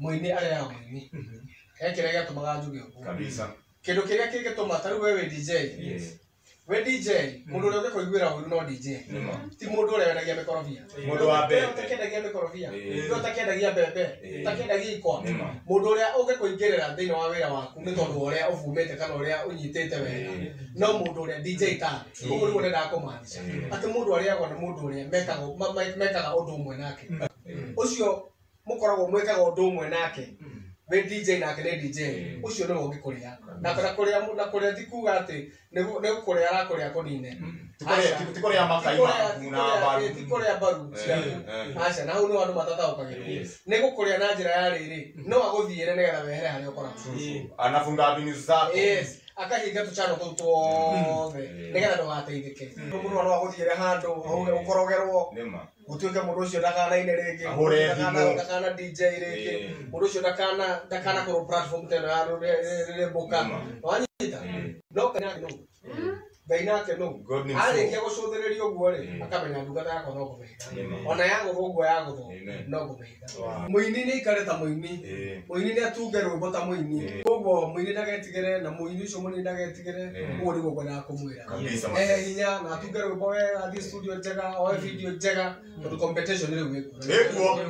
muini ari ya muini ekirega tumaga njuge kabisa kindu kiria kigituma taru wewe DJ we DJ mundu uri ukikuiguira uru no DJ ti mundu uri wendagia mikorofia mundu wa bebe utakendagia mikorofia ndio utakendagia bebe utakendagia ikwa mundu uri ukikuingirira thiini wa wira waku ni tondu uria uvumite kana uria unyitite wega no mundu uri DJ ta ugu ni urenda kumanisha ati mundu uri agwa ni mundu uri mekaga undu umwe nake ucio mukoragwo mwekaga undu umwe nake we DJ nake ni DJ ucio ni ungikuria na kuria tikuga ati ne kuria arakuria kunine tikuria makaima na baru tikuria baru acha na hunu andu matataukagira ne gukuria na njira ya riri no aguthiire negetha wehere hari ukora anafunga bini zako akahinga tuchano tuothe negetha ndugateithike mundu no aguthiire handu ukorogerwo utuike mundu ucio ndakanaine ringi ndakana DJ ringi mundu ucio ndakana kuru platform teno ya remboka wanyita no kana no Bainake no arikia gucuthiriria uguo ri akamenya ndungata yakwa no kumeika ona yago uguo yago no kumeika muini ni ikareta muini muini ni atunge rwimbo ta muini uguo muini ndagetigire na muini ucio muini ndagetigire uguo ni guo na kumwira hinya na atunge rwimbo we athi studio njega o video njega competition ri wikuo